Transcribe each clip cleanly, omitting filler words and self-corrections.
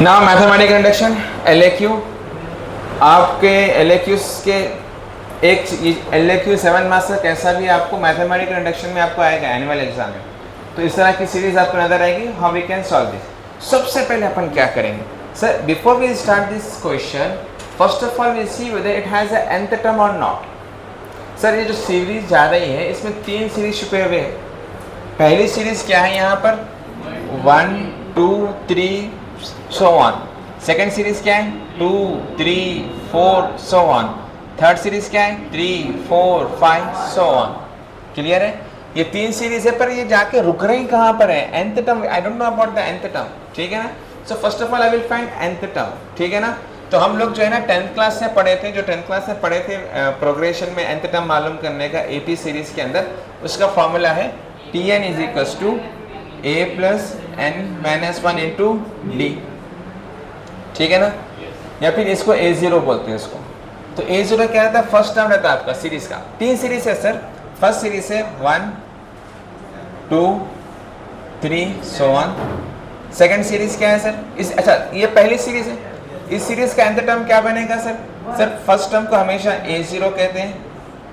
Now mathematical induction LAQ। आपके LAQs के एक LAQ 7 मार्क्स का कैसा भी आपको मैथमेटिकल इंडक्शन में आपको आएगा एनुअल एग्जाम में, तो इस तरह की सीरीज आपको नजर आएगी। How we can solve this. सबसे पहले अपन क्या करेंगे sir, before we start this question, first of all we see whether it has a nth term और नॉट। सर ये जो सीरीज जा रही है इसमें 3 सीरीज छुपे हुए हैं। पहली सीरीज क्या है यहाँ पर 1 2 3 so on। सेकेंड सीरीज क्या है 2 3 4 so on। थर्ड सीरीज क्या है 3 4 5 so on। क्लियर है? ये 3 सीरीज है, पर ये जाके रुक रही कहाँ पर है? nth term. I don't know about the nth term, ठीक है ना। So first of all I will find nth term, ठीक है ना। तो हम लोग जो है ना 10th क्लास से पढ़े थे, जो 10th क्लास से पढ़े थे प्रोग्रेशन में nth टर्म मालूम करने का AP सीरीज के अंदर, उसका फॉर्मूला है Tn is equals to a plus n minus 1 into D, ठीक है ना। या फिर इसको A0 बोलते हैं इसको। तो A0 क्या रहता है? फर्स्ट टर्म रहता है आपका सीरीज का। 3 सीरीज है सर। फर्स्ट सीरीज है 1 2 3 so on। सेकंड सीरीज क्या है सर? अच्छा ये पहली सीरीज है। इस सीरीज का nth टर्म क्या बनेगा सर? सर फर्स्ट टर्म को हमेशा A0 कहते हैं।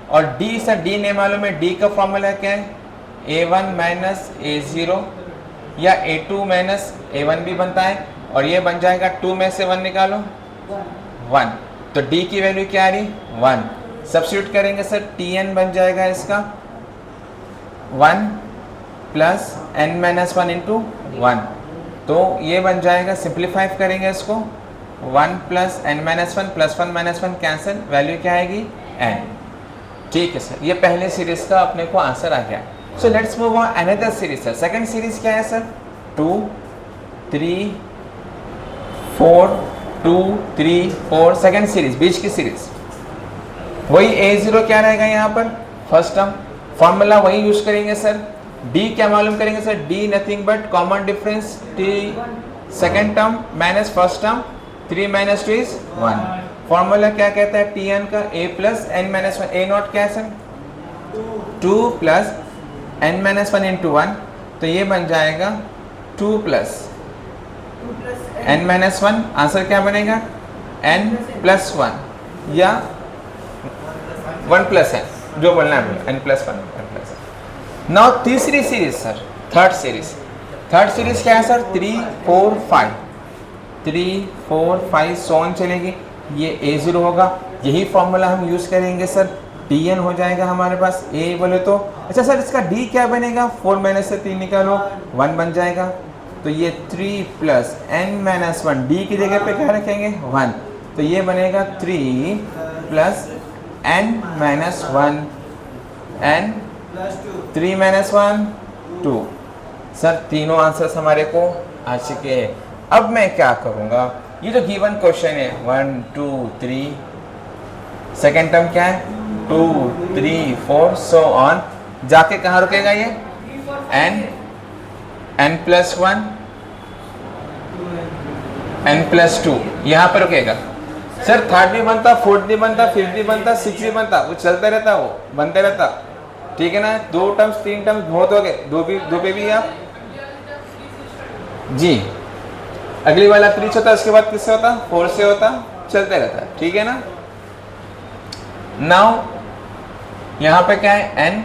और D सर, D नहीं मालूम है, D का फॉर्मूला क्या है? A1 माइनस A0 या A2 माइनस A1 भी बनता है। और ये बन जाएगा 2 में से 1 निकालो 1। तो D की वैल्यू क्या आ रही? 1। सब्स्टिट्यूट करेंगे सर, Tn बन जाएगा इसका 1 प्लस n माइनस 1 इंटू 1। तो ये बन जाएगा, सिंप्लीफाई करेंगे इसको 1 plus n minus 1 plus 1 minus 1 cancel, value क्या आएगी? n। ठीक है सर, ये पहले सीरीज का अपने को आंसर आ गया। So let's move on another series sir. Second series क्या है सर? 2 3 4 2 3 4। सेकंड सीरीज, बीच की सीरीज। वही A0 क्या रहेगा यहाँ पर? First term. फॉर्मूला वही यूज करेंगे सर। D क्या मालूम करेंगे sir? D nothing but common difference T second term minus first term, 3 minus 2 is 1। Formula क्या कहता है Tn का? A plus n minus 1। A not क्या है sir? 2 plus n minus 1 into 1। तो ये बन जाएगा 2 प्लस n माइनस 1। आंसर क्या बनेगा? n प्लस 1 या 1 प्लस n, जो बोलना है n plus 1 1 plus n। Now तीसरी series sir, third series. Third series क्या है सर? 3 4 5 3 4 5 सोन चलेगी। ये A0 होगा, यही फॉर्मूला हम यूज करेंगे सर। Tn हो जाएगा हमारे पास। A बोले तो अच्छा सर, इसका D क्या बनेगा? 4 माइनस से 3 निकालो 1 बन जाएगा। तो ये 3 प्लस n माइनस 1, D की जगह पे क्या रखेंगे? 1। तो ये बनेगा 3 plus n minus 1 n 3 minus 1 2। Sir तीनों आंसर्स हमारे को आ चुके हैं। अब मैं क्या करूँगा, ये जो गिवन क्वेश्चन है 1 2 3, सेकेंड टर्म क्या है 2 3 4 so on, जाके कहाँ रुकेगा ये? n प्लस 1 n प्लस 2 यहाँ पर रुकेगा सर। थर्ड भी बनता, फोर्थ भी बनता, फिफ्थ भी बनता, सिक्स भी बनता, वो चलता रहता, वो बनते रहता, ठीक है ना। 2 टर्म्स 3 टर्म्स बहुत हो गए, दो पे भी आप जी। अगली वाला 3 होता, उसके बाद किससे होता? 4 से होता, चलते रहता, ठीक है ना। नाउ यहाँ पे क्या है? n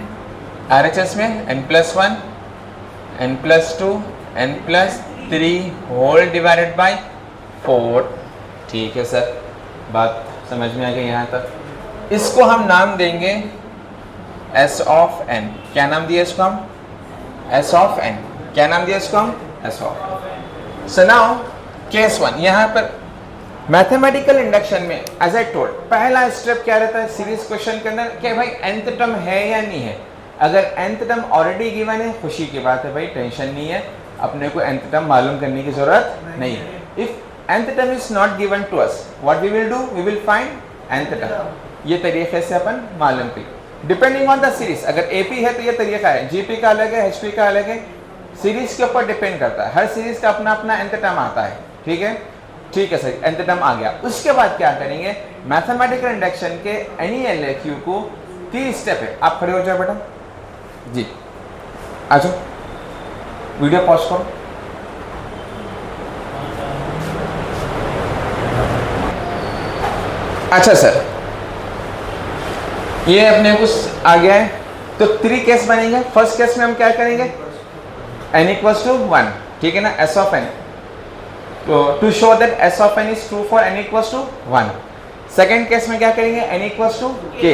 RHS में n plus 1 n plus 2 n plus 3 whole divided by 4। ठीक है सर, बात समझ में आ गई यहाँ तक। इसको हम नाम देंगे s ऑफ n। क्या नाम दिया इसको हम? s of n। क्या नाम दिया इसको हम? s of n। So now case 1, यहाँ पर मैथमेटिकल इंडक्शन में एज आई टोल्ड, पहला स्टेप क्या रहता है सीरीज क्वेश्चन के अंदर कि भाई nth टर्म है या नहीं है। अगर nth टर्म ऑलरेडी गिवन है, खुशी की बात है भाई, टेंशन नहीं है, अपने को nth टर्म मालूम करने की जरूरत नहीं है। If nth term is not given to us, what we will do? We will find nth term. ये तरीके से अपन मालूम करें डिपेंडिंग ऑन द सीरीज। अगर AP है तो ये तरीका है, GP का अलग है, HP का अलग है, सीरीज के ऊपर डिपेंड करता है। हर सीरीज का अपना अपना nth टर्म आता है, ठीक है। ठीक है सर, nth टर्म आ गया। उसके बाद क्या करेंगे? मैथमेटिकल इंडक्शन के एनी LAQ को 3 स्टेप है। आप खड़े हो जाओ बेटा जी, आ जाओ, वीडियो पॉज करो। अच्छा सर, ये अपने को आ गया है, तो 3 केस बनेंगे। फर्स्ट केस में हम क्या करेंगे, n इक्वल्स टू 1, ठीक है ना, s ऑफ n, तो to show that s of n is true for n equals to 1। Second case में क्या करेंगे, n equals to k।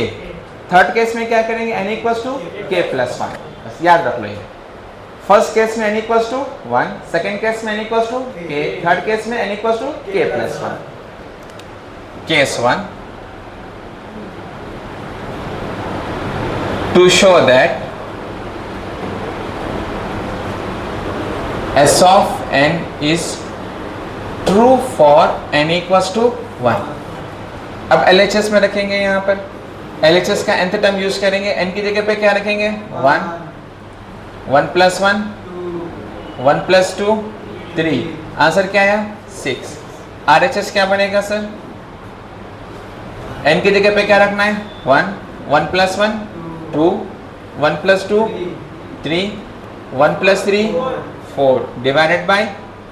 Third case में क्या करेंगे, n equals to k plus 1। बस याद रख लो ये, फर्स्ट केस में n equals to 1, second case में n equals to k, third case में n equals to k plus 1। Case 1, to show that s of n is true for n equals to 1। अब LHS में रखेंगे, यहाँ पर LHS का nth term use करेंगे, n की जगह पे क्या रखेंगे, 1, 1 प्लस 1, 1 प्लस 2, 3, आंसर क्या आया 6। RHS क्या बनेगा सर, n की जगह पे क्या रखना है, 1, 1 plus 1, 2, 1 plus 2, 3, 1 plus 3, 4, divided by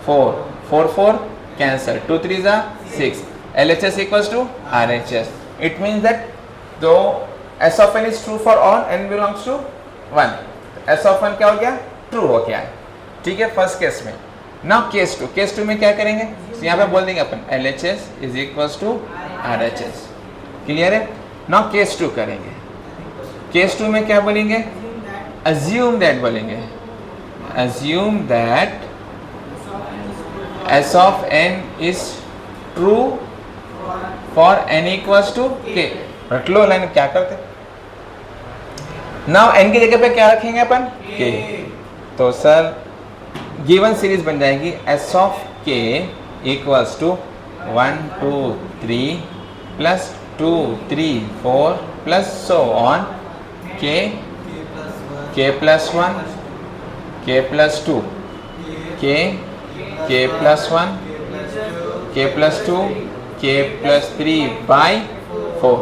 4, 4 4 cancel, 2 3 जा 6। LHS equals to RHS। It means that though S of n is true for all n belongs to 1, S of n क्या हो गया, ट्रू हो गया है, ठीक है, फर्स्ट केस में। नाउ केस 2, केस 2 में क्या करेंगे, तो यहाँ पे बोल देंगे अपन LHS is equals to RHS, clear है। नाउ केस 2 करेंगे, केस 2 में क्या बोलेंगे, assume that बोलेंगे, assume that s of n is true for n equals to k। रख लो लाइन, क्या करते, नाउ n की जगह पे क्या रखेंगे अपन, k, तो सर गिवन सीरीज बन जाएगी s of k equals to 1 2 3 plus 2 3 4 plus so on k, k plus 1, k plus 2, k, k plus 1, k plus 2, k plus 3 by 4,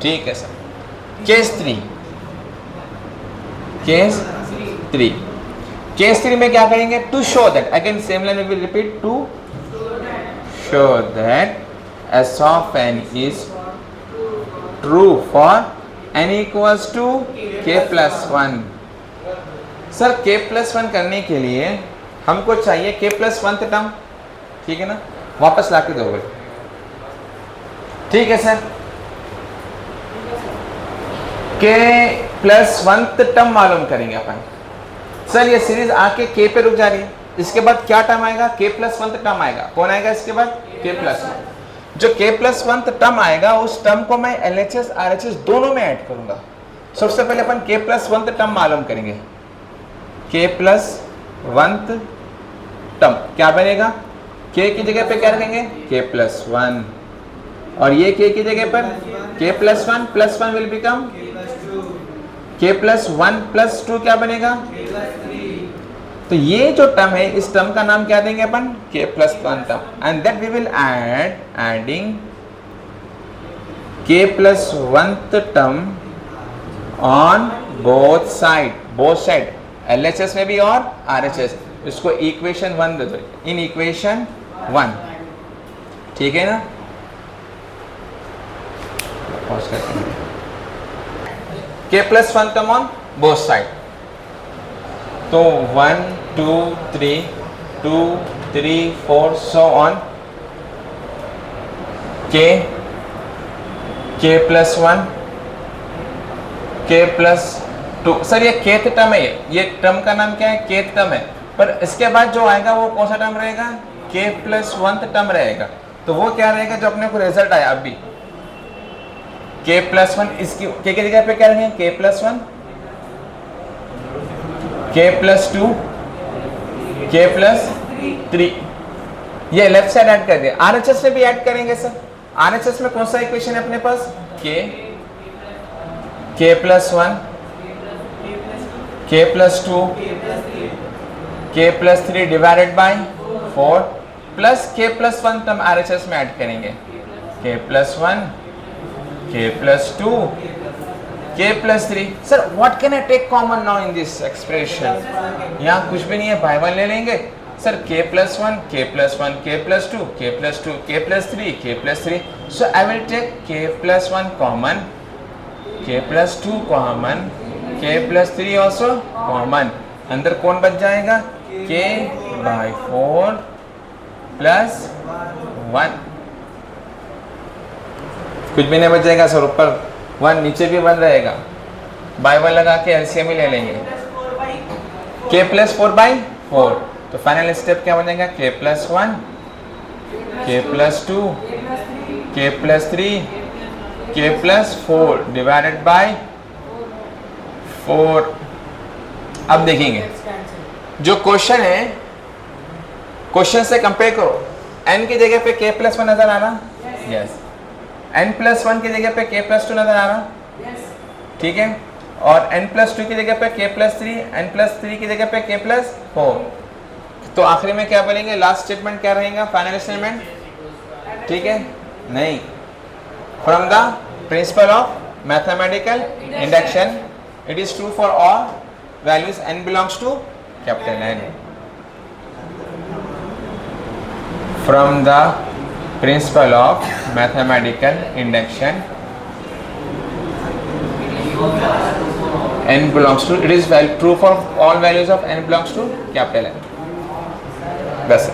ठीक है सर। केस 3, केस 3, केस 3 में क्या करेंगे, to show that, again same line will repeat, to show that s of n is true for n equals to k plus 1। Sir k plus 1 करने के लिए हमको चाहिए k प्लस 1 टर्म, ठीक है ना, वापस ला के दोगे, ठीक है सर। k प्लस 1 टर्म मालूम करेंगे अपन। सर ये सीरीज आके k पे रुक जा रही है, इसके बाद क्या टर्म आएगा, k प्लस 1 टर्म आएगा, कौन आएगा इसके बाद, k प्लस 1। जो k प्लस 1 टर्म आएगा उस टर्म को मैं LHS RHS दोनों में ऐड करूंगा। सबसे पहले अपन k प्लस 1 टर्म मालूम करेंगे, k प्लस 1 टर्म क्या बनेगा, k की जगह पे क्या रखेंगे, k प्लस 1, और ये k की जगह पर k plus 1 plus 1 will become k plus 1 plus 2 क्या बनेगा, तो ये जो टर्म है इस टर्म का नाम क्या देंगे अपन, k plus 1 term, and that we will adding k plus 1 term on both side, LHS में भी और RHS, इसको इक्वेशन 1 दे दो, इन इक्वेशन 1, ठीक है ना। पॉज करते हैं, k plus 1 term on both side, तो 1 2 3 2 3 4 so on, k plus 1, k plus 2। Sir ये kth टर्म है, ये टर्म का नाम क्या है, kth टर्म है, पर इसके बाद जो आएगा वो कौन सा टर्म रहेगा, k प्लस 1 टर्म रहेगा, तो वो क्या रहेगा जो अपने को रिजल्ट आया अभी, k प्लस 1, इसकी k की जगह पे क्या रहेंगे, k plus 1, k plus 2, k plus 3, ये लेफ्ट साइड ऐड कर दिया। RHS में भी ऐड करेंगे सर, RHS में कौन सा इक्वेशन है अपने पास, k plus 1, k plus 2, k plus 3 divided by 4 plus k plus 1 term RHS में ऐड करेंगे, k plus 1, k plus 2, k plus 3। Sir what can I take common now in this expression, यहाँ कुछ भी नहीं है, बाय 1 ले लेंगे, Sir, k plus 1, k plus 1, k plus 2, k plus 2, k plus 3, k plus 3. So I will take k plus 1 common, k plus 2 common, k plus 3 also common. अंदर कौन बच जाएगा? k by 4 plus 1. कुछ भी नहीं बच जाएगा सर, ऊपर 1 नीचे भी 1 रहेगा. बाय 1 लगा के एलसीएम ही ले लेंगे. k plus 4 by 4. तो फाइनल स्टेप क्या बनेगा? k plus 1, k plus 2, k plus 3, k plus 4 divided by 4. अब देखेंगे जो क्वेश्चन है, क्वेश्चन से कंपेयर करो. n की जगह पे k plus 1 नजर आ रहा? यस. n plus 1 की जगह पे k plus 2 नजर आ रहा? ठीक है. और n plus 2 की जगह पे k plus 3, n plus 3 की जगह पे k plus 4. तो आखिरी में क्या बोलेंगे? लास्ट स्टेटमेंट क्या रहेगा? Final statement. ठीक है. नहीं, from the principle of mathematical induction it is true for all values n belongs to capital N. From the principle of mathematical induction n belongs to, it is true for all values of n belongs to capital N. बस.